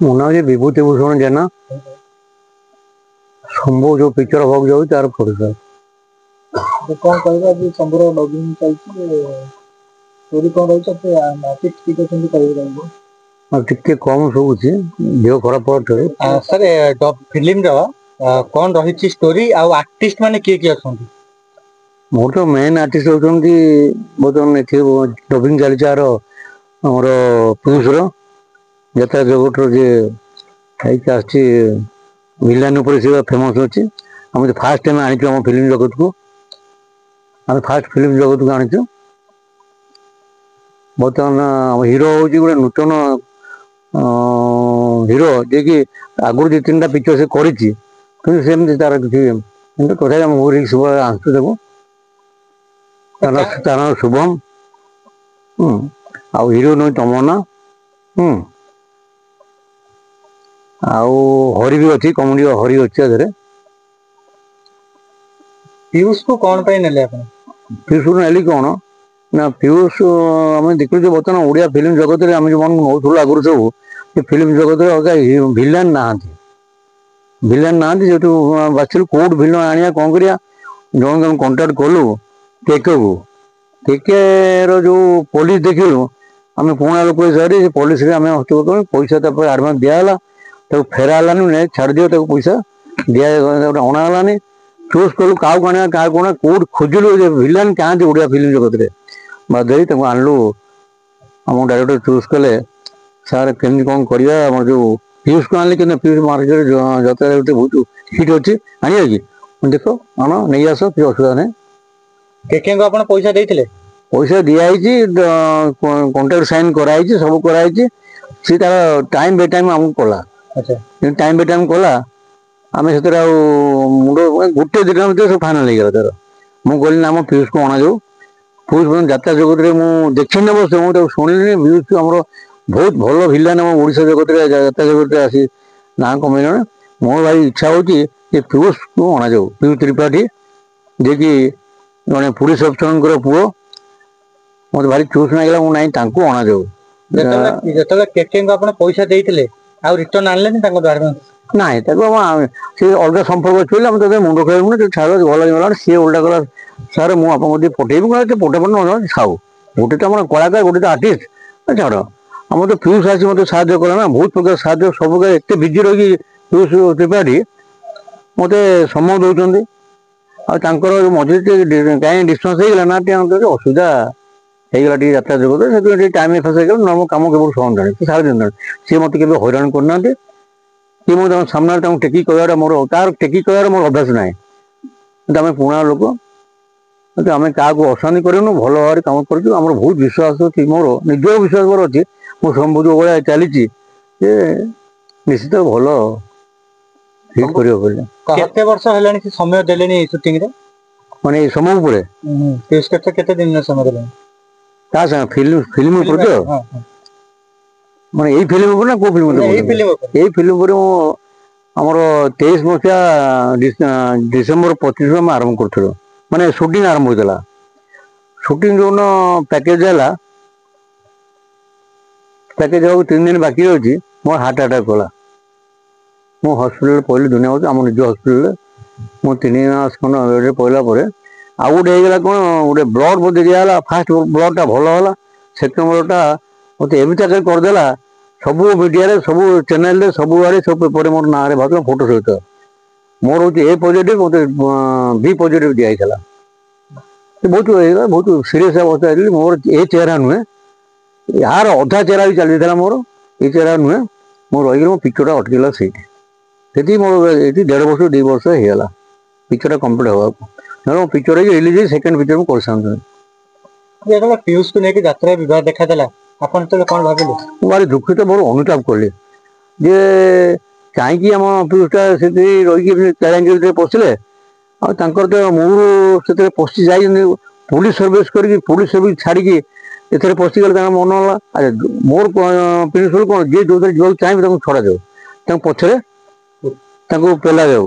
ମୋ ନାଁ ହେଉଛି ବିଭୂତି ଭୂଷଣ ଜେନା। ଶମ୍ଭୁ ଯୋଉ ପିକ୍ଚର ହବାକୁ ଯାଉଛି ତାର ପ୍ରଡ୍ୟୁସର। କଣ କହିବା ଆଜି ଶମ୍ଭୁର ଡବିଂ ଚାଲିଛି, ଷ୍ଟୋରି କଣ ରହିଛି ଏତେ ଆର୍ଟିଷ୍ଟ କିଏ ଅଛନ୍ତି କହିବେ? ଆଉ ଟିକେ କମ୍ ଶୁଭୁଛି, ଦେହ ଖରାପ ପରଠାରୁ। ସାର୍ ଫିଲ୍ମର କଣ ରହିଛି ଷ୍ଟୋରି ଆଉ ଆର୍ଟିଷ୍ଟ ମାନେ କିଏ କିଏ ଅଛନ୍ତି? ମୋର ତ ମେନ୍ ଆର୍ଟିଷ୍ଟ ହଉଛନ୍ତି ବର୍ତ୍ତମାନ ଏଠି ଡବିଂ ଚାଲିଛି ଆମର ପିୟୁଷର ଯାତ୍ରା ଜଗତର ଯିଏ ଖାଇକି ଆସିଛି ଭିଲିଆନ ଉପରେ ସେ ଫେମସ୍ ଅଛି। ଆମେ ଫାଷ୍ଟ ଟାଇମ୍ ଆଣିଛୁ ଆମ ଫିଲ୍ମ ଜଗତକୁ, ଆମେ ଫାଷ୍ଟ ଫିଲ୍ମ ଜଗତକୁ ଆଣିଛୁ। ବର୍ତ୍ତମାନ ଆମ ହିରୋ ହେଉଛି ଗୋଟେ ନୂତନ ହିରୋ, ଯିଏକି ଆଗରୁ 2-3ଟା ପିକ୍ଚର ସେ କରିଛି, କିନ୍ତୁ ସେମିତି ତାର କିଛି କିନ୍ତୁ ତଥାପି ଆମ ମୁଭିରେ ସବୁ ଆଣିଛୁ ତାକୁ। ତା ନାଁ ଶୁଭମ। ଆଉ ହିରୋଇନ୍ ହେଉଛି ତମନ୍ନା। ଆଉ ହରି ବି ଅଛି, କମେଡି ହରି ଅଛି ତା ଦେହରେ। ପିୟୁଷକୁ କଣ ପାଇଁ ନେଲେ ଆପଣ? ପିୟୁଷକୁ ନେଲି କଣ ନା, ପିୟୁଷ ଆମେ ଦେଖୁଛୁ ବର୍ତ୍ତମାନ ଓଡ଼ିଆ ଫିଲ୍ମ ଜଗତରେ ଆମେ ଯେଉଁ ନେଉଥିଲୁ ଆଗରୁ ସବୁ, ସେ ଫିଲ୍ମ ଜଗତରେ ଭିଲିଆନ ନାହାନ୍ତି। ଯେହେତୁ ବାଛିଲୁ କୋଉଠୁ ଭିଲିଆନ ଆଣିବା, କଣ କରିବା, ଜଣକୁ ଆମେ କଣ୍ଟାକ୍ଟ କଲୁ କେକେର ଯୋଉ ପୋଲିସ ଦେଖିଲୁ, ଆମେ ପୁରୁଣା ଲୋକ ହିସାବରେ ସେ ପୋଲିସରେ ଆମେ ହସ୍ତଗତ ପଇସା ତାପରେ ଆଡଭାନ୍ସ ଦିଆହେଲା, ତାକୁ ଫେରା ହେଲାନି, ଛାଡ଼ିଦିଅ ତାକୁ ପଇସା ଅଣା ହେଲାନି। ଚୁଜ୍ କଲୁ କାହାକୁ ଆଣିବା କାହାକୁ ଆଣିବା, କୋଉଠି ଖୋଜିଲୁ ଭିଲିଆନ କାହାନ୍ତି ଓଡ଼ିଆ ଫିଲ୍ମ ଜଗତରେ, ବାଧ୍ୟ ହେଇ ତାକୁ ଆଣିଲୁ। ଆମ ଡାଇରେକ୍ଟର ଚୁଜ୍ କଲେ ସାର୍ କେମିତି କଣ କରିବା, ଆମର ଯୋଉ ପିୟୁଷକୁ ଆଣିଲେ କିନ୍ତୁ ପିୟୁଷ ମାର୍କେଟରେ ଯାତ୍ରା ବହୁତ ହିଟ୍ ଅଛି, ଆଣିବା କି? ଦେଖ ଆଣ ନେଇ ଆସ, କିଛି ଅସୁବିଧା ନାହିଁ। କେକେଙ୍କୁ ଆପଣ ପଇସା ଦେଇଥିଲେ? ପଇସା ଦିଆହେଇଛି, କଣ୍ଟ୍ରାକ୍ଟ ସାଇନ୍ କରାହେଇଛି, ସବୁ କରାହେଇଛି। ସେ ତାର ଟାଇମ୍ ବାଇ ଟାଇମ୍ ଆମକୁ କଲା। ଟାଇମ୍ ବାଇ ଟାଇମ୍ କଲା, ଆମେ ସେଥିରେ ଆଉ ମୁଣ୍ଡ ଗୋଟେ ଦିନ ଭିତରେ ସବୁ ଫାଇନାଲ ହେଇଗଲା ତାର। ମୁଁ କହିଲି ନା ଆମ ପିୟୁଷକୁ ଅଣାଯାଉ। ପିୟୁଷ ଯାତ୍ରା ଜଗତରେ ମୁଁ ଦେଖିନି ଅବଶ୍ୟ, ମୁଁ ତାକୁ ଶୁଣିଲିଣି। ପିୟୁଷ ଆମର ବହୁତ ଭଲ ଭିଲିଆନ ଆମ ଓଡ଼ିଶା ଜଗତରେ, ଯାତ୍ରା ଜଗତରେ ଆସି ନାଁ କମେଇଲାଣି। ମୋର ଭାରି ଇଚ୍ଛା ହଉଛି ଯେ ପିୟୁଷକୁ ଅଣାଯାଉ। ପିୟୁଷ ତ୍ରିପାଠୀ ଯିଏକି ଜଣେ ପୁଲିସ ଅଫିସରଙ୍କର ପୁଅ, ମତେ ଭାରି ଚୁସ୍ ଲାଗିଲା, ମୁଁ ନାଇଁ ତାଙ୍କୁ ଅଣାଯାଉ। ଯେତେବେଳେ କେକେଙ୍କୁ ଆପଣ ପଇସା ଦେଇଥିଲେ, ଆଉ ରିଟର୍ନ ଆଣିଲେନି ତାଙ୍କ ଆଡଭାନ୍ସ? ନାଇଁ, ତାକୁ ସେ ଅଲଗା ସମ୍ପର୍କ ଅଛି ବୋଲି ଆମେ ତାକୁ ମୁଣ୍ଡ ଖେଳଉନି, ଛାଡ଼ ଭଲ ହେଇଗଲାଣି। ସିଏ ଓଲଟା କଲା, ସାର୍ ମୁଁ ଆପଣଙ୍କୁ ଟିକେ ପଠେଇବି, ପଠେଇବ ଥାଉ, ଗୋଟେ ତ ଆମର କଳାକାର, ଗୋଟେ ତ ଆର୍ଟିଷ୍ଟ, ଛାଡ଼। ଆମର ତ ପିୟୁଷ ଆସି ମତେ ସାହାଯ୍ୟ କଲା ନା, ବହୁତ ପ୍ରକାର ସାହାଯ୍ୟ, ସବୁ ଏତେ ବିଜି ରହିକି ପିୟୁଷ ତ୍ରିପାଠୀ ମତେ ସମୟ ଦଉଛନ୍ତି। ଆଉ ତାଙ୍କର ମଝିରେ ଟିକେ କାହିଁକି ଡିଷ୍ଟାନ୍ସ ହେଇଗଲା ନା, ଟିକେ ଅସୁବିଧା ହେଇଗଲା ଟିକେ ଯାତ୍ରା ଜଗତରେ, ସେଥିପାଇଁ ଟିକେ ଟାଇମ୍ ଏଫେକ୍ଟ ହେଇଗଲା, ନା ମୋ କାମ କେବଳ ସହନ୍ତାଣି, ସାରି ଦିଅନ୍ତାଣି। ସିଏ ମତେ କେବେ ହଇରାଣ କରୁନାହାନ୍ତି କି ମୁଁ ତାଙ୍କ ସାମ୍ନାରେ ତାଙ୍କୁ ଟେକି କହିବାର ତାର ଟେକି କହିବାର ମୋର ଅଭ୍ୟାସ ନାହିଁ। କିନ୍ତୁ ଆମେ ପୁରୁଣା ଲୋକ, କିନ୍ତୁ ଆମେ କାହାକୁ ଅଶାନ୍ତି କରିବୁନୁ, ଭଲ ଭାବରେ କାମ କରିଛୁ। ଆମର ବହୁତ ବିଶ୍ୱାସ ଅଛି, ମୋର ନିଜର ବିଶ୍ୱାସ ମୋର ଅଛି, ମୁଁ ଶମ୍ଭୁ ଯୋଉ ଭଳିଆ ଚାଲିଛି ଯେ ନିଶ୍ଚିତ ଭଲ ହିଟ୍ କରିବ ବୋଲି। କେତେ ବର୍ଷ ହେଲାଣି ସେ ସମୟ ଦେଲେଣି ସୁଟିଂରେ? ମାନେ ଏଇ ସମୟ ଉପରେ କେତେ ଦିନର ସମୟ ଦେଲେଣି? ତା ସାଙ୍ଗେ ଫିଲ୍ମ ଉପରେ ତ, ମାନେ ଏଇ ଫିଲ୍ମ ଉପରେ ନା କୋଉ ଫିଲ୍ମ କଥା କହୁଛନ୍ତି? ଏଇ ଫିଲ୍ମ ଉପରେ ମୁଁ ଆମର 23 ମସିହା ଡିସେମ୍ବର 25ରୁ ଆମେ ଆରମ୍ଭ କରୁଥିଲୁ, ମାନେ ସୁଟିଂ ଆରମ୍ଭ ହୋଇଥିଲା। ସୁଟିଂ ଯୋଉଦିନ ପ୍ୟାକେଜ ହେଲା, ପ୍ୟାକେଜ ହେବାକୁ 3 ଦିନ ବାକି ଅଛି, ମୋର ହାର୍ଟ ଆଟାକ୍ କଲା। ମୁଁ ହସ୍ପିଟାଲରେ ପଡ଼ିଲି, ଦୁନିଆ କଥା, ଆମ ନିଜ ହସ୍ପିଟାଲରେ ମୁଁ 3 ମାସ ଖଣ୍ଡ ବେଡ୍ରେ ପଡ଼ିଲା ପରେ ଆଉ ଗୋଟେ ହେଇଗଲା କଣ, ଗୋଟେ ବ୍ଲଡ ବୋଧେ ଦିଆହେଲା। ଫାଷ୍ଟ ବ୍ଲଡଟା ଭଲ ହେଲା, ସେକେଣ୍ଡ ବ୍ଲଡଟା ମତେ ଏମିତି ଆଟାକ୍ କରିଦେଲା, ସବୁ ମିଡିଆରେ, ସବୁ ଚ୍ୟାନେଲରେ, ସବୁଆଡେ, ସବୁ ପେପରରେ ମୋର ନାଁରେ ବାହାରିଥିଲା ଫଟୋ ସହିତ। ମୋର ହଉଛି A ପଜିଟିଭ, ମତେ B ପଜିଟିଭ ଦିଆହେଇଥିଲା। ବହୁତ ହେଇଗଲା, ବହୁତ ସିରିୟସ ଅବସ୍ଥା ହେଇଥିଲି। ମୋର ଏ ଚେହେରା ନୁହେଁ, ଏହାର ଅଧା ଚେହେରା ବି ଚାଲିଯାଇଥିଲା ମୋର, ଏ ଚେହେରା ନୁହେଁ। ମୁଁ ରହିଗଲି, ମୋ ପିକ୍ଚରଟା ଅଟକିଗଲା ସେଇଠି। ସେଠି ମୋର ଏଠି 1.5 2 ବର୍ଷ ହେଇଗଲା ପିକ୍ଚରଟା କମ୍ପ୍ଲିଟ୍ ହେବାକୁ। ନହେଲେ ମୋ ପିକ୍ଚର ହେଇକି ରିଲିଜ ହେଇ ସେକେଣ୍ଡ ପିକ୍ଚର ମୁଁ କରିସାରନ୍ତାଣି। ଯେତେବେଳେ ପିୟୁଷକୁ ନେଇକି ଯାତ୍ରା ବିବାଦ ଦେଖାଦେଲା, ଆପଣ ସେତେବେଳେ କଣ ଭାବିଲେ? ମୁଁ ଭାରି ଦୁଃଖିତ, ମୋର ଅନୁତାପ କଲି ଯେ କାହିଁକି ଆମ ପିୟୁଷଟା ସେଠି ରହିକି ଚାଲେଞ୍ଜ ଭିତରେ ପଶିଲେ। ଆଉ ତାଙ୍କର ତ ମୂଳରୁ ସେଥିରେ ପଶି ଯାଇଛନ୍ତି, ପୁଲିସ ସର୍ଭିସ କରିକି, ପୁଲିସ ସର୍ଭିସ ଛାଡ଼ିକି ଏଥିରେ ପଶିଗଲେ, ତାଙ୍କ ମନ ହେଲା। ମୋର ପ୍ରିନ୍ସିପାଲ କଣ, ଯିଏ ଯୋଉଥିରେ ଯିବାକୁ ଚାହିଁବେ ତାଙ୍କୁ ଛଡ଼ାଯାଉ, ତାଙ୍କ ପଛରେ ତାଙ୍କୁ ପେଲାଯାଉ।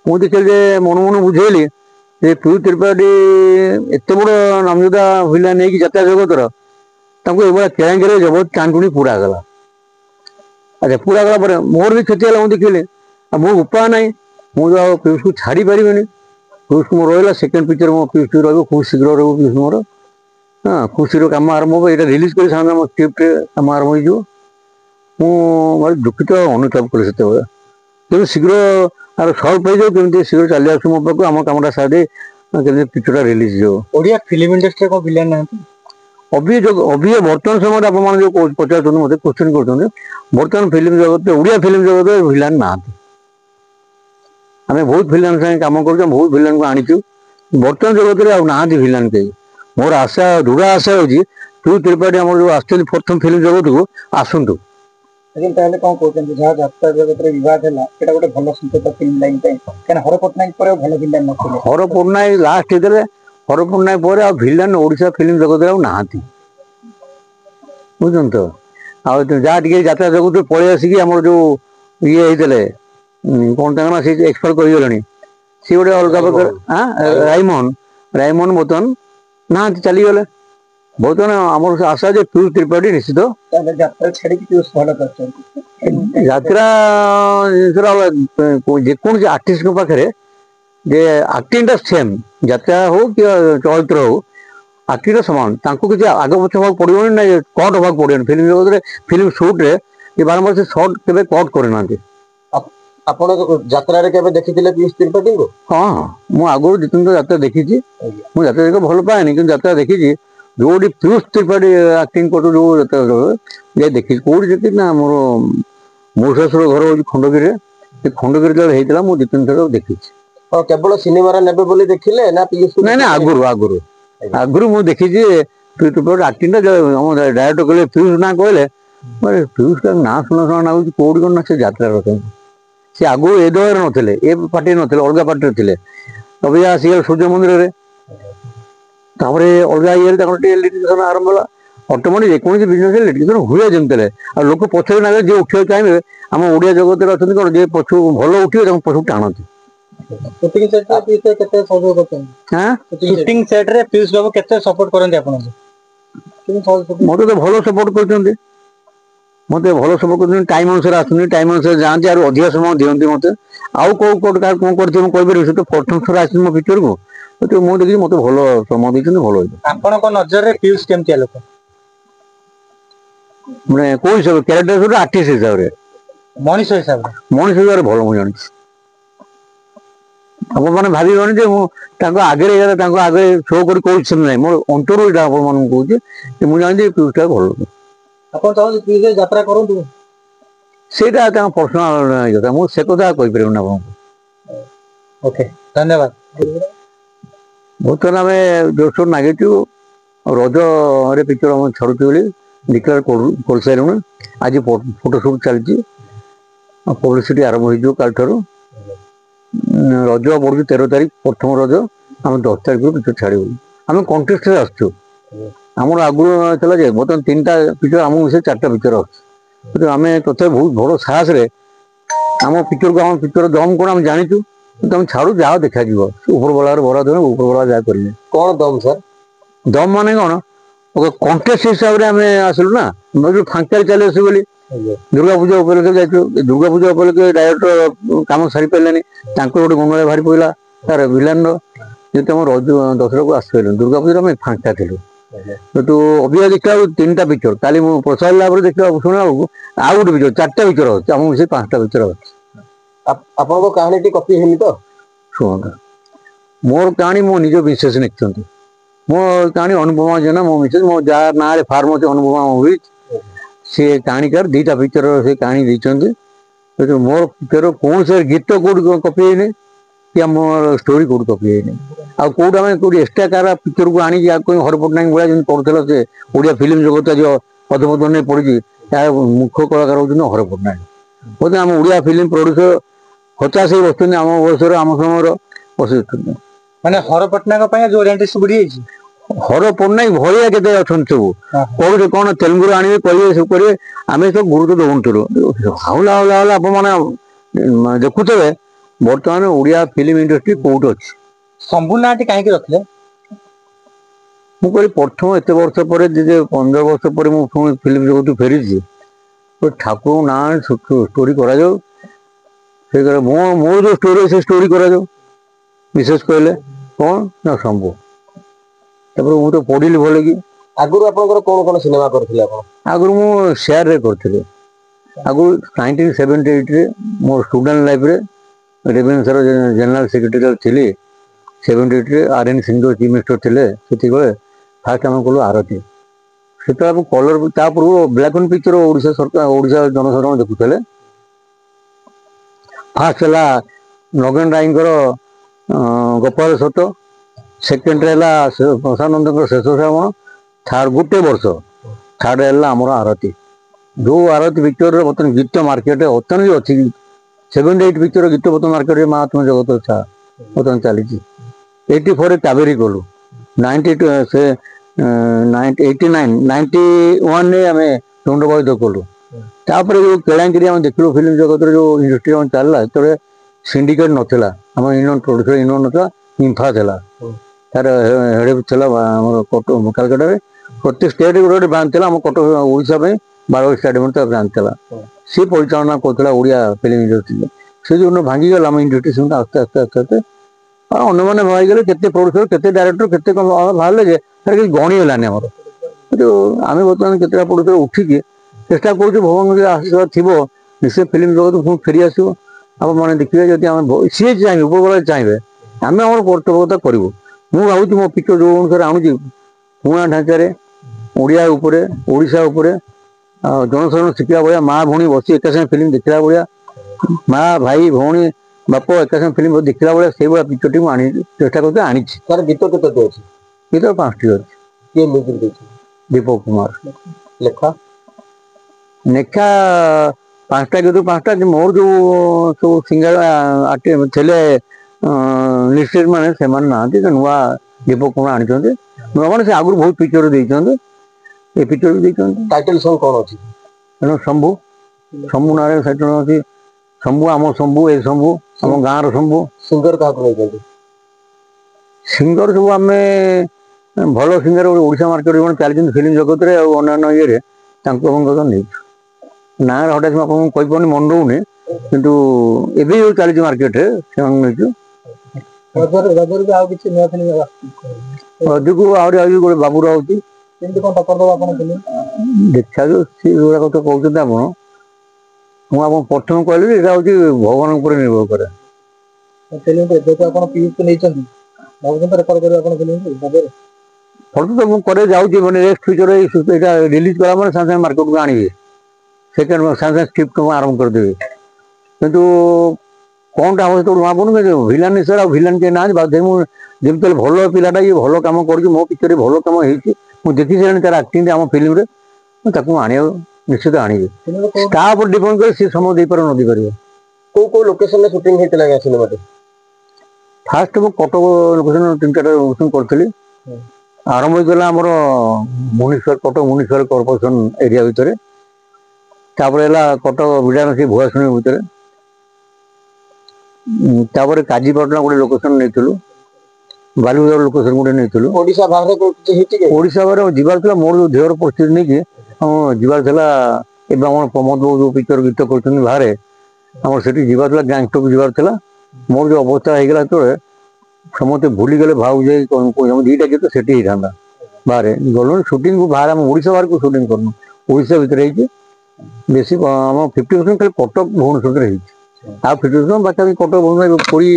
ମୁଁ ଦେଖିଲି ଯେ ମନ ମନ ବୁଝେଇଲି ଯେ ପିୟୁଷ ତ୍ରିପାଠୀ ଏତେ ବଡ଼ ନାମଜାଦା ଭିଲିଆନ ନେଇକି ଯାତ୍ରା ଜଗତର, ତାଙ୍କୁ ଏଇଭଳିଆ କେଳେଙ୍କାରୀରେ ଜବରଦସ୍ତ ଟାଣିଟୁଣି ପୁରା ଗଲା। अच्छा पूरा गला पर मोर भी क्षति है देखिले मो उपाय ना मुझे पीयूष को छाड़ी पारे पीयूष को मोर रहा सेकेंड पिक्चर मो पीयूष खूब शीघ्र रो पीयूष मोर हाँ खूब शीघ्र कम आरंभ हो ये रिलीज कर स्क्रिप्ट कम आरंभ हो दुखित अनुताप कर तेज शीघ्र आर सल्व पाई जाऊ कमी शीघ्र चली आस मो पाक आम कमटा सारी कमी पिक्चर रिलीज हो ओडिया फिल्म इंडस्ट्री को विलेन ना अभी बर्तमान समय आप जो पचार मत क्वेश्चन कर बर्तमान फिल्म जगत ओडिया फिल्म जगत भिलान ना आम बहुत भिलान सागे कम कर बहुत भिलान को आनीचु बर्तमान जगत में ना भिलान कहीं मोर आशा दृढ़ आशा हो पीयूष त्रिपाठी आम जो आसुच्च प्रथम फिल्म जगत को आसतु लेकिन ताहले कौन कहते जहाँ यात्रा जगत रे विवाद है एटा गोटे भल संकेत फिल्म लाइन कहना हर पट्टनायक पर भल विलेन न हर पट्टनायक लास्ट इधर हर पट्टनायक पर आ भिलान ओडिशा फिल्म जगत में ना बुझुन तो जहाँ टे यात्रा जगत पलि आसिक आम जो ये होते कौन ना से एक्सपायर कर सी गोटे अलग प्रकार रायमोहन रायमोहन बर्तमान ना चलीगले बर्तमान आम आशा जे पीयूष त्रिपाठी निश्चित यात्रा जेकोसी आर्टिस्ट पाखे जे आक्टिंग सेम यात्रा हो कि चलचित्र हो आक्टिंग सामान किसी आग पछ हाँ पड़ो ना कट हाँ पड़ो फिल्म जगत में फिल्म सुट रे बारंबार से सर्ट के कट करना आपण यात्रा रे केबे देखिथिले पीयूष त्रिपाठी को हाँ मु आगु जितन तो यात्रा देखी मु यात्रा देख भल पाए कि यात्रा देखी जो पीयूष त्रिपाठी आक्टिंग कर जो यात्रा देखी कौट देखी ना मोर मौसासुर घर हूँ खंडगिरी खंडगिरी होता मुझे जितन थर देखी केवल सिनेमा नेबे बोली देखिले ना पीयूष ना आगुरी आगुरी आगुरी मुझे देखी पीयूष त्रिपाठी आक्टिंग डायरेक्टर कहले पीयूष ना कहले पीयूष का ना शुणा शुणा ना कौट कर ना से यात्रा रखें सी आगु ए दल नी ए पार्टी ना अलग पार्टी थे तब आसिक सूर्य मंदिर अलग ये लिटिगेशन आरंभ है अटोमेटिक जेकोसी बिजनेस लिटिगेशन हुए जमी आ लोक पछरे ना जी उठा चाहिए आम ओडिया जगत में अच्छा कौन जे पछ भल उठे पछू टाणती शूटिंग सेट रे पीयूष बाबू केते सपोर्ट करंती आपन मत तो भल सपोर्ट कर मत भल सपोर्ट कर टाइम अनुसार आसुनी टाइम अनुसार जाती और अधिक समय दिखती मत आउ कौ कौट कौन कर से तो प्रथम थर आस मो पिक्चर को तो मुझे देखिए मत भल समय देखते भल आपन नजर रे पीयूष केमती लोक मैंने कौ हिसाब क्यारेक्टर आर्टिस्ट हिसाब से मनीष हिसाब से भल मुझे जानी आप मैंने भाव आगे आगे शो कर कौन ना मोर अंतर यहाँ कहूँ मुझे जानी पीयूष टा भल आपन चाहते पीयूष यात्रा करंतु सेटा पर्सनाल मुझे से कथा कही पारे ना ओके धन्यवाद बर्तमान आम जोरसोर नागिचु रज पिक्चर आम छाड़ू बोली डिक्लेयर कर सारूँ आज फोटोशूट चलती पब्लिसिटी आरंभ हो काल ठार रज पड़ू 13 तारीख प्रथम रज आम 10 तारीख पिक्चर छाड़ू आम कंटेस्ट आसचु आम आगुरी चला बर्तमान 3टा पिक्चर आम विषय 4टा पिक्चर आम तथा बहुत बड़ साहस आम पिक्चर को आम पिक्चर दम कौन आम जाचु तुम छाड़ू जहाँ देखा ऊपर बड़ा बड़ा देने ऊपर बड़ा जहाँ करेंगे कौन दम सर दम माने कौन कंटेस्ट हिसाब से आम आसलु ना जो फांका चली आसु बोली दुर्गा पूजा उपलक्षे जाइए दुर्गा पूजा उपलक्षे डायरेक्टर कम सारी पारे गोटे गुण भारी पड़ा तार विलान जो तुम रज दशहरा को आस दुर्गा पूजा आम फांका थी तो अभी देखा 3टा पिक्चर काली प्रसाद लाभ देखा शुणा आउ गोटे पिक्चर 4टा पिक्चर अच्छे आम से 5टा पिक्चर अच्छे आप कहानी कॉपी है तो शुणु मोर कहानी मो निज विशेष लिखते मो कहानी अनुपमा जेना मो मिसेस मो जार ना फार्म अच्छे अनुपमा हुई सी कहानीकार 2टा पिक्चर से कहानी देते मोर पिक्चर कौन से गीत कौट कॉपी है कि मोर स्टोरी कौट कॉपी है आउट आम कौट एक्सट्रा कार पिक्चर को आनी हर पट्टनायक भाया जमी पढ़ुल से ओडिया फिल्म जगत जो पदपद नहीं पड़ी मुख्य कलाकार होती हर पट्टनायक बोलते आम ओडिया फिल्म प्रोड्यूसर 50 बस आम बयस आम समय बस माने हर पट्टनायक जो ओरिएंटेड बुढ़ी हर पट्टनायक भाया के अच्छा सब कौन कौन तेलुगु आने कहे सब करेंगे आम सब गुरुत्व दौड़ू हाउला हाउला हाउला आप देखुथे बर्तमान ओडिया फिल्म इंडस्ट्री कौट अच्छी शंभु ना कहीं रखले मुझे प्रथम एत वर्ष पर 15 वर्ष पर फिल्म जगत फेरी ଠାକୁର ନାଁ ଷ୍ଟୋରି କରାଯାଉ ସେ ମୋର ଯୋଉ ଷ୍ଟୋରି ସେ ଷ୍ଟୋରି କରାଯାଉ ବିଶେଷ କହିଲେ କ'ଣ ନା ଶମ୍ଭୁ। ତାପରେ ମୁଁ ତ ପଢିଲି ଭଲ କି। ଆଗରୁ ଆପଣଙ୍କର କଣ ସିନେମା କରିଥିଲେ ଆପଣ? ଆଗରୁ ମୁଁ ସେୟାରରେ କରିଥିଲି। ଆଗରୁ 1978 ମୋ ଷ୍ଟୁଡେଣ୍ଟ ଲାଇଫରେ ରେଭେନ୍ସାର ଜେନେରାଲ ସେକ୍ରେଟାରୀ ଥିଲି। 78 RN ସିଂହ ଚିଫ ମିନିଷ୍ଟର ଥିଲେ। ସେତିକିବେଳେ ଫାଷ୍ଟ ଆମେ କଲୁ ଆରତୀ। ସେତେବେଳେ କଲର ତା ପୂର୍ବରୁ ବ୍ଲାକ୍ ଆଣ୍ଡ ପିକ୍ଚର ଓଡ଼ିଶା ସରକାର ଓଡ଼ିଶା ଜନସାଧାରଣ ଦେଖୁଥିଲେ। ଫାଷ୍ଟ ହେଲା ନଗେନ ରାୟଙ୍କର ଗୋପାଳ ସତ, ସେକେଣ୍ଡରେ ହେଲା ପ୍ରସାଦ ନନ୍ଦଙ୍କର ଶେଷ ଶ୍ରାବଣ, ଥାର୍ଡ ଗୋଟେ ବର୍ଷ ଥାର୍ଡ ହେଲା ଆମର ଆରତୀ। ଯୋଉ ଆରତୀ ପିକ୍ଚରରେ ବର୍ତ୍ତମାନ ଗୀତ ମାର୍କେଟରେ ବର୍ତ୍ତମାନ ବି ଅଛି। 78 ପିକ୍ଚର ଗୀତ ବର୍ତ୍ତମାନ ମାର୍କେଟରେ ମା ତୁମେ ଜଗତ ବର୍ତ୍ତମାନ ଚାଲିଛି। 84 କାବେରୀ କଲୁ। 91 ଆମେ ଦଣ୍ଡବୈଦ କଲୁ। ତାପରେ ଯୋଉ କେଳାଙ୍କିରି ଆମେ ଦେଖିଲୁ ଫିଲ୍ମ ଜଗତରେ ଯୋଉ ଇଣ୍ଡଷ୍ଟ୍ରି ଆମେ ଚାଲିଲା, ସେତେବେଳେ ସିଣ୍ଡିକେଟ ନଥିଲା, ଆମର ୟୁନିୟନ ପ୍ରଡ୍ୟୁସର ୟୁନିୟନ ନଥିଲା, ଇମ୍ଫା ଥିଲା। ତାର ହେଡ୍ ଥିଲା ଆମର କାଲକାଟାରେ। ପ୍ରତ୍ୟେକ ଷ୍ଟେଟ୍ ଗୋଟେ ଗୋଟେ ବ୍ରାଞ୍ଚ ଥିଲା। ଆମ କଟକ ଓଡ଼ିଶା ପାଇଁ ବାରବାଟୀ ଷ୍ଟାଡିୟମରେ ତାର ବ୍ରାଞ୍ଚ ଥିଲା। ସେ ପରିଚାଳନା କରୁଥିଲା ଓଡ଼ିଆ ଫିଲ୍ମ ଇଣ୍ଡଷ୍ଟ୍ରିରେ। ସେ ଯୋଉ ଭାଙ୍ଗିଗଲା ଆମ ଇଣ୍ଡଷ୍ଟ୍ରି ସେମିତି ଆସ୍ତେ ଆସ୍ତେ ଆସ୍ତେ ଆସ୍ତେ ଆଉ ଅନ୍ୟମାନେ ଭାବିଗଲେ। କେତେ ପ୍ରଡ୍ୟୁସର କେତେ ଡାଇରେକ୍ଟର କେତେ କ'ଣ ବାହାରିଲେ ଯେ ତାର କିଛି ଗଣି ହେଲାନି ଆମର। କିନ୍ତୁ ଆମେ ବର୍ତ୍ତମାନ କେତେଟା ପ୍ରଡ୍ୟୁସର ଉଠିକି ଚେଷ୍ଟା କରୁଛୁ, ଭଗବାନଙ୍କ ଆଶୀର୍ବାଦ ଥିବ ନିଶ୍ଚୟ ଫିଲ୍ମ ଜଗତ ପୁଣି ଫେରିଆସିବ। ଆପଣମାନେ ଦେଖିବେ ଯଦି ଆମେ ସିଏ ଚାହିଁବେ ଉପରବାଲା ଚାହିଁବେ ଆମେ ଆମର କର୍ତ୍ତବ୍ୟତା କରିବୁ। ମୁଁ ଭାବୁଛି ମୋ ପିକ୍ଚର ଯୋଉ ଅନୁସାରେ ଆଣୁଛି ପୁରୁଣା ଢାଞ୍ଚାରେ ଓଡ଼ିଆ ଉପରେ ଓଡ଼ିଶା ଉପରେ ଆଉ ଜନସାଧାରଣ ଶିଖିବା ଭଳିଆ, ମା ଭଉଣୀ ବସି ଏକା ସାଙ୍ଗେ ଫିଲ୍ମ ଦେଖିଲା ଭଳିଆ, ମା ଭାଇ ଭଉଣୀ ବାପ ଏକା ସାଙ୍ଗେ ଫିଲ୍ମ ଦେଖିଲା ଭଳିଆ ସେଇଭଳିଆ ପିକ୍ଚରଟି ମୁଁ ଚେଷ୍ଟା କରୁଛି, ଆଣିଛି। ତାର ଗୀତ କେତୋଟି ଅଛି? ଗୀତ 5ଟି ଅଛି। କିଏ ମ୍ୟୁଜିକ୍ ଦେଇଛି? ଦୀପକ କୁମାର। ଲେଖା ଲେଖା 5ଟା ଗୀତ 5ଟା। ମୋର ଯୋଉ ସବୁ ସିଙ୍ଗର ଥିଲେ ଲିଷ୍ଟେଡ ମାନେ ସେମାନେ ନାହାନ୍ତି। ନୂଆ ଦୀପକ କୁମାର ଆଣିଛନ୍ତି। ନୂଆ ମାନେ ସେ ଆଗରୁ ବହୁତ ପିକ୍ଚର ଦେଇଛନ୍ତି, ଏ ପିକ୍ଚର ବି ଦେଇଛନ୍ତି। ଟାଇଟଲ ସଙ୍ଗ କ'ଣ ଅଛି? ତେଣୁ ଶମ୍ଭୁ ନାଁରେ ଟାଇଟଲ ଅଛି। ଶମ୍ଭୁ ଆମ ଶମ୍ଭୁ, ଏ ଶମ୍ଭୁ ଆମ ଗାଁର ଶମ୍ଭୁ। ସିଙ୍ଗର କାହାକୁ ନେଇଛନ୍ତି? ସିଙ୍ଗର ସବୁ ଆମେ ଭଲ ସିଙ୍ଗର ଓଡ଼ିଶା ମାର୍କେଟରେ କ'ଣ ଚାଲିଛନ୍ତି ଫିଲ୍ମ ଜଗତରେ ଆଉ ଅନ୍ୟାନ୍ୟ ଇଏରେ ତାଙ୍କୁ ନେଇଛୁ। ନାଁ ହଠାତ୍ ମୁଁ ଆପଣଙ୍କୁ କହିପାରୁନି, ମନେ ରହୁନି, କିନ୍ତୁ ଏବେ ଯୋଉ ଚାଲିଛି ମାର୍କେଟରେ ସେମାନଙ୍କୁ ନେଇଛୁ। ରଜକୁ ଆହୁରି ଗୋଟେ ବାବୁର ହଉଛି। ଦେଖାଯାଉ ସେଗୁଡ଼ାକ ତ କହୁଛନ୍ତି ଆପଣ। ମୁଁ ଆପଣ ପ୍ରଥମେ କହିଲି ଏଇଟା ହଉଛି ଭଗବାନଙ୍କ ଉପରେ ନିର୍ଭର କରେ। ଫଟୋ ତ ମୁଁ ପରେ ଯାଉଛି, ମାନେ ନେକ୍ସଟ ଫ୍ୟୁଚର ଏଇଟା ରିଲିଜ କଲା ମାନେ ସାଙ୍ଗେ ସାଙ୍ଗେ ମାର୍କେଟକୁ ଆଣିବି। ସେକେଣ୍ଡ ସାଙ୍ଗେ ସାଙ୍ଗେ ସ୍କ୍ରିପ୍ଟ ମୁଁ ଆରମ୍ଭ କରିଦେବି। କିନ୍ତୁ କ'ଣଟା ହେବ ସେତେବେଳେ ଜଣା ପଡ଼ୁନି। ଭିଲାନ ହିସାବରେ ଆଉ ଭିଲାନ କେହି ନାହାନ୍ତି। ମୁଁ ଯେମିତି ହେଲେ ଭଲ ପିଲାଟା, ଇଏ ଭଲ କାମ କରୁଛି, ମୋ ପିକ୍ଚରରେ ଭଲ କାମ ହେଇଛି, ମୁଁ ଦେଖି ସାରିଲିଣି ତାର ଆକ୍ଟିଂ ଆମ ଫିଲ୍ମରେ, ମୁଁ ତାକୁ ଆଣିବାକୁ ନିଶ୍ଚିତ ଆଣିବି। ତା ଉପରେ ଡିପେଣ୍ଡ କରି ସେ ସମୟ ଦେଇପାରିବ ନ ଦେଇପାରିବ। କୋଉ କୋଉ ଲୋକେସନରେ ସୁଟିଂ ହେଇଥିଲା ଆଜ୍ଞା ସିନେମାଟି? ଫାଷ୍ଟ ମୁଁ କଟକ ଲୋକେସନ 3-4ଟା ଲୋକେସନ କରିଥିଲି। ଆରମ୍ଭ ହେଇଥିଲା ଆମର କଟକ ମୁନିସିପାଲ କର୍ପୋରେସନ ଏରିଆ ଭିତରେ। ତାପରେ ହେଲା କଟକ ବିଡ଼ାନାସୀ ଭୁଆଶୁଣୀ ଭିତରେ। ତାପରେ କାଜୀପାଟଣା ଗୋଟେ ଲୋକେସନ ନେଇଥିଲୁ। ବାଲିଗୁଡ଼ା ଲୋକେସନ ଗୋଟେ ନେଇଥିଲୁ। ଓଡ଼ିଶା ବାହାରେ କିଛି ହେଇଛି କି? ଓଡ଼ିଶା ବାହାରେ ଯିବାର ଥିଲା, ମୋର ଯୋଉ ଦେହର ପରିସ୍ଥିତି ନେଇକି ଯିବାର ଥିଲା। ଏବେ ଆମର ପ୍ରମୋଦ ବାବୁ ଯୋଉ ପିକ୍ଚର ଗୀତ କରୁଛନ୍ତି ବାହାରେ, ଆମର ସେଠି ଯିବାର ଥିଲା, ଗ୍ୟାଙ୍ଗଟକ୍ ଯିବାର ଥିଲା। ମୋର ଯୋଉ ଅବସ୍ଥା ହେଇଗଲା ସେତେବେଳେ ସମସ୍ତେ ଭୁଲିଗଲେ, ଭାବୁଯାଇ 2ଟା ଗୀତ ସେଠି ହେଇଥାନ୍ତା ବାହାରେ ଗଲୁ ସୁଟିଂ ବାହାରେ। ଆମ ଓଡ଼ିଶା ବାହାରକୁ ସୁଟିଂ କରୁନୁ, ଓଡ଼ିଶା ଭିତରେ ହେଇଛି। ବେଶୀ ଆମ 50% ଖାଲି କଟକ ଭୁବନେଶ୍ୱରରେ ହେଇଛି। ଆଉ 50% ବାକି କଟକ ଭୁବନେଶ୍ୱର ପୁରୀ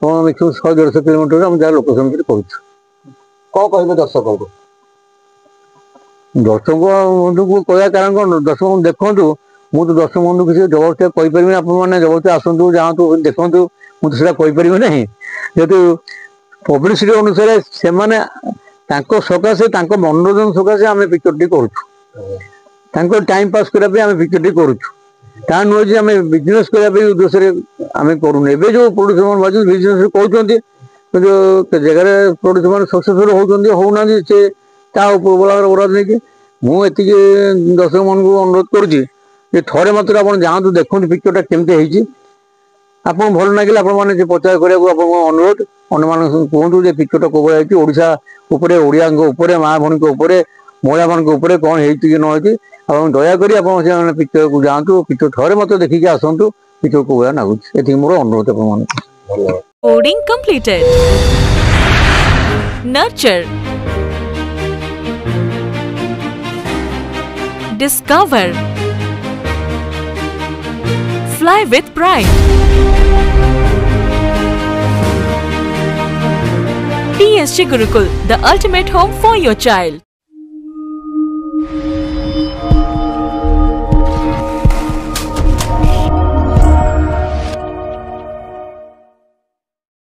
100-150 କିଲୋମିଟର ଆମେ ଯାହା ଲୋକେସନ ଭିତରେ କରୁଛୁ। କ'ଣ କହିବେ ଦର୍ଶକଙ୍କୁ? ଦର୍ଶକ ବନ୍ଧୁକୁ କହିବା କାରଣ କ'ଣ, ଦର୍ଶକ ଦେଖନ୍ତୁ। ମୁଁ ତ ଦର୍ଶକ ବନ୍ଧୁ କିଛି ଜବରଦସ୍ତି କହିପାରିବିନି। ଆପଣମାନେ ଜବରଦସ୍ତି ଆସନ୍ତୁ ଯାଆନ୍ତୁ ଦେଖନ୍ତୁ, ମୁଁ ତ ସେଟା କହିପାରିବି ନାହିଁ। ଯେହେତୁ ପବ୍ଲିସିଟି ଅନୁସାରେ ସେମାନେ ତାଙ୍କ ସକାଶେ, ତାଙ୍କ ମନୋରଞ୍ଜନ ସକାଶେ ଆମେ ପିକ୍ଚରଟି କରୁଛୁ। ତାଙ୍କ ଟାଇମ ପାସ୍ କରିବା ପାଇଁ ଆମେ ପିକ୍ଚରଟି କରୁଛୁ। ତା ନୁହେଁ ଯେ ଆମେ ବିଜନେସ୍ କରିବା ପାଇଁ ଉଦ୍ଦେଶ୍ୟରେ ଆମେ କରୁନୁ। ଏବେ ଯୋଉ ପ୍ରଡ୍ୟୁସର ମାନେ ବିଜନେସ୍ କରୁଛନ୍ତି, କିନ୍ତୁ ଜାଗାରେ ପ୍ରଡ୍ୟୁସର ମାନେ ସକ୍ସେସଫୁଲ ହଉଛନ୍ତି ହଉନାହାନ୍ତି, ସେ ତା ଉପରବାଲାର ବରାଦ ନେଇକି। ମୁଁ ଏତିକି ଦର୍ଶକ ମାନଙ୍କୁ ଅନୁରୋଧ କରୁଛି ଯେ ଥରେ ମାତ୍ର ଆପଣ ଯାଆନ୍ତୁ, ଦେଖନ୍ତୁ ପିକ୍ଚରଟା କେମିତି ହେଇଛି। ଆପଣଙ୍କୁ ଭଲ ଲାଗିଲେ ଆପଣମାନେ ଯେ ପ୍ରଚାର କରିବାକୁ ଆପଣଙ୍କ ଅନୁରୋଧ। ଅନ୍ୟମାନଙ୍କୁ କୁହନ୍ତୁ ଯେ ପିକ୍ଚରଟା କୋଉ ଭଳିଆ ହେଇଛି, ଓଡ଼ିଶା ଉପରେ, ଓଡ଼ିଆଙ୍କ ଉପରେ, ମା ଭଉଣୀଙ୍କ ଉପରେ, ମହିଳାମାନଙ୍କ ଉପରେ କ'ଣ ହେଇଛି କି ନ ହେଇଛି। ଆଉ ଦୟାକରି ଆପଣ ସେମାନେ ପିକ୍ଚରକୁ ଯାଆନ୍ତୁ, ପିକ୍ଚର ଥରେ ମତେ ଦେଖିକି ଆସନ୍ତୁ, ପିକ୍ଚର କୋଉ ଭଳିଆ ଲାଗୁଛି, ଏତିକି ମୋର ଅନୁରୋଧ ଆପଣମାନଙ୍କୁ। ଧନ୍ୟବାଦ। Coding completed. Nurture. Discover. Fly with pride. PSG Gurukul, the ultimate home for your child.